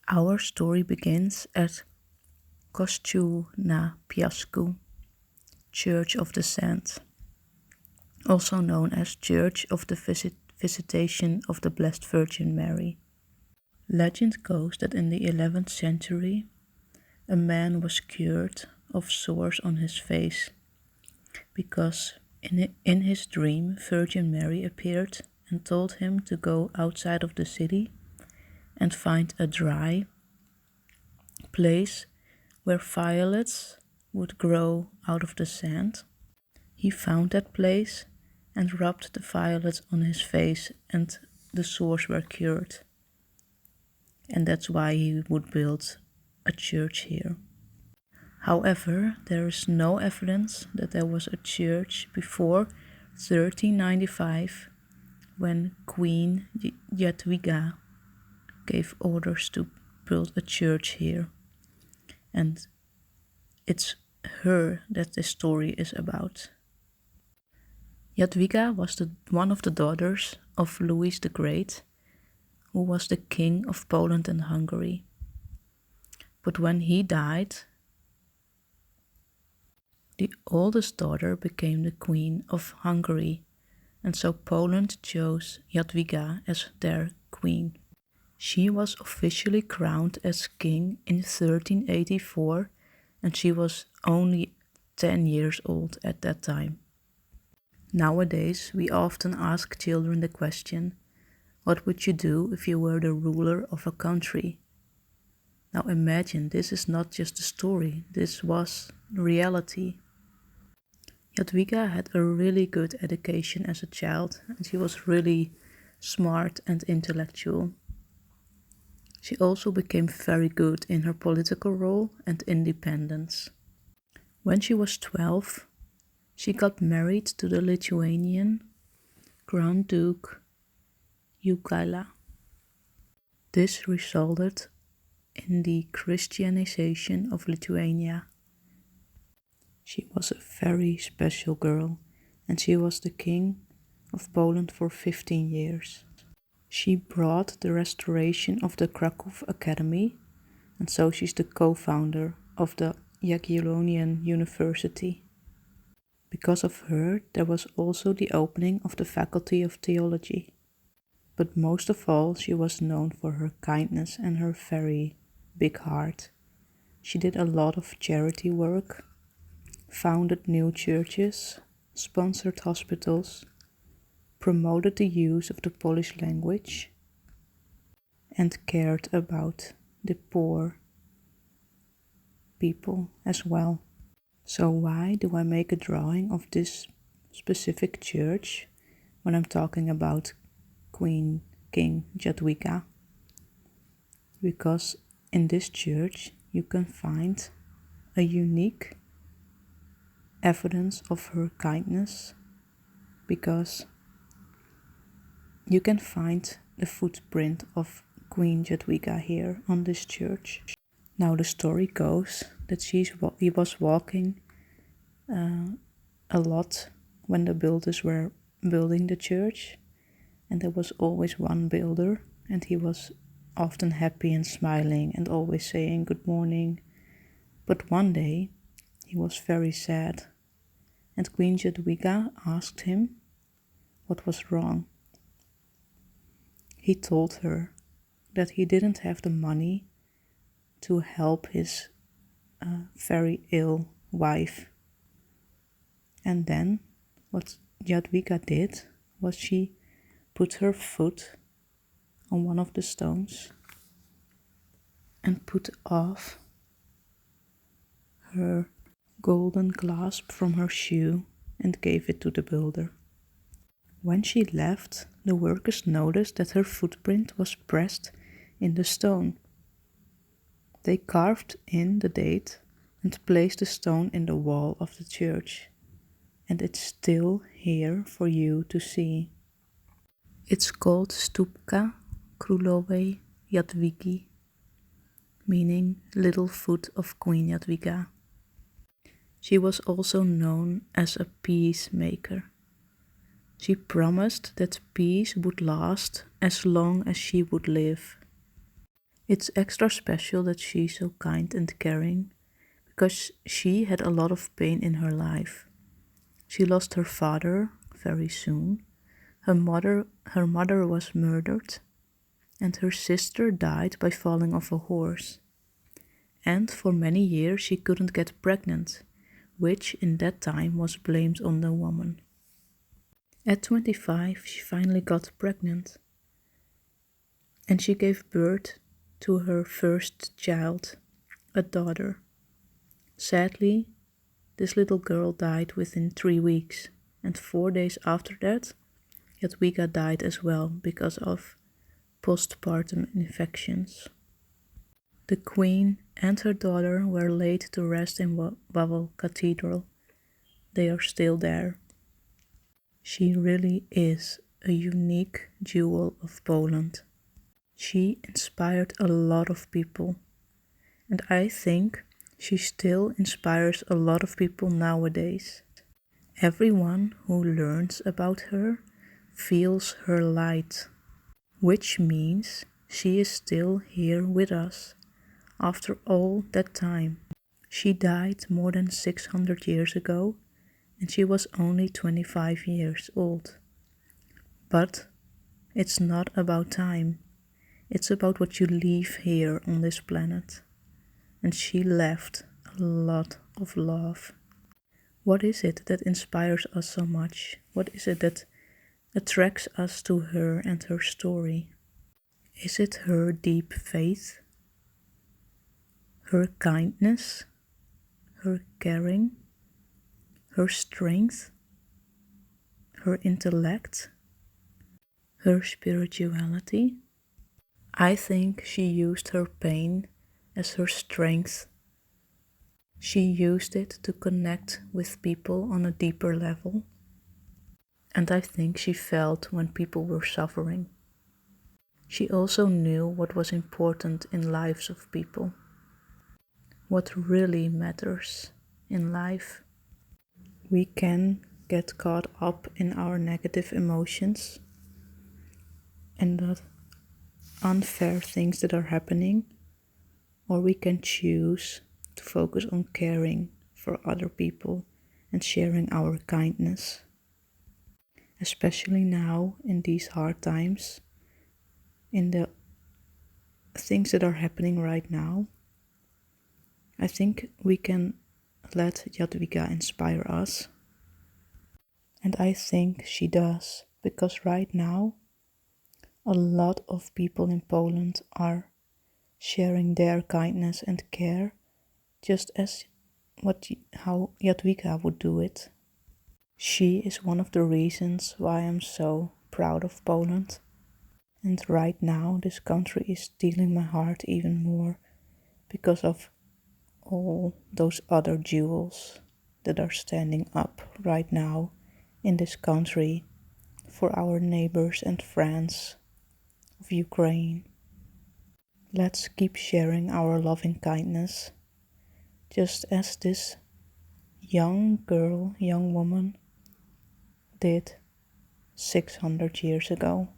Our story begins at Kościół na Piasku, Church of the Sand, also known as Church of the Visitation of the Blessed Virgin Mary. Legend goes that in the 11th century, a man was cured of sores on his face because in his dream Virgin Mary appeared and told him to go outside of the city and find a dry place where violets would grow out of the sand. He found that place and rubbed the violets on his face, and the sores were cured. And that's why he would build a church here. However, there is no evidence that there was a church before 1395, when Queen Jadwiga gave orders to build a church here. And it's her that this story is about. Jadwiga was one of the daughters of Louis the Great, who was the king of Poland and Hungary. But when he died, the oldest daughter became the queen of Hungary, and so Poland chose Jadwiga as their queen. She was officially crowned as king in 1384, and she was only 10 years old at that time. Nowadays, we often ask children the question, what would you do if you were the ruler of a country? Now imagine, this is not just a story, this was reality. Jadwiga had a really good education as a child, and she was really smart and intellectual. She also became very good in her political role and independence. When she was 12, she got married to the Lithuanian Grand Duke Jogaila. This resulted in the Christianization of Lithuania. She was a very special girl, and she was the king of Poland for 15 years. She brought the restoration of the Krakow Academy, and so she's the co-founder of the Jagiellonian University. Because of her, there was also the opening of the Faculty of Theology. But most of all, she was known for her kindness and her very big heart. She did a lot of charity work, founded new churches, sponsored hospitals, promoted the use of the Polish language, and cared about the poor people as well. So why do I make a drawing of this specific church when I'm talking about King Jadwiga? Because in this church you can find a unique evidence of her kindness, because you can find the footprint of Queen Jadwiga here on this church. Now the story goes that he was walking a lot when the builders were building the church, and there was always one builder, and he was often happy and smiling and always saying good morning. But one day he was very sad, and Queen Jadwiga asked him what was wrong. He told her that he didn't have the money to help his very ill wife. And then what Jadwiga did was she put her foot on one of the stones and put off her golden clasp from her shoe and gave it to the builder. When she left, the workers noticed that her footprint was pressed in the stone. They carved in the date and placed the stone in the wall of the church, and it's still here for you to see. It's called Stupka Królowej Jadwigi, meaning little foot of Queen Jadwiga. She was also known as a peacemaker. She promised that peace would last as long as she would live. It's extra special that she's so kind and caring because she had a lot of pain in her life. She lost her father very soon. Her mother was murdered, and her sister died by falling off a horse. And for many years she couldn't get pregnant, which in that time was blamed on the woman. At 25, she finally got pregnant, and she gave birth to her first child, a daughter. Sadly, this little girl died within 3 weeks, and 4 days after that, Jadwiga died as well because of postpartum infections. The queen and her daughter were laid to rest in Wawel Cathedral. They are still there. She really is a unique jewel of Poland. She inspired a lot of people, and I think she still inspires a lot of people nowadays. Everyone who learns about her feels her light, which means she is still here with us after all that time. She died more than 600 years ago, and she was only 25 years old. But it's not about time, it's about what you leave here on this planet. And she left a lot of love. What is it that inspires us so much? What is it that attracts us to her and her story? Is it her deep faith, her kindness, her caring, her strength, her intellect, her spirituality? I think she used her pain as her strength. She used it to connect with people on a deeper level. And I think she felt when people were suffering. She also knew what was important in lives of people, what really matters in life. We can get caught up in our negative emotions and the unfair things that are happening, or we can choose to focus on caring for other people and sharing our kindness. Especially now in these hard times, in the things that are happening right now, I think we can let Jadwiga inspire us. And I think she does, because right now a lot of people in Poland are sharing their kindness and care just as how Jadwiga would do it. She is one of the reasons why I'm so proud of Poland. And right now this country is stealing my heart even more because of all those other jewels that are standing up right now in this country for our neighbors and friends of Ukraine. Let's keep sharing our loving kindness, just as this young woman did 600 years ago.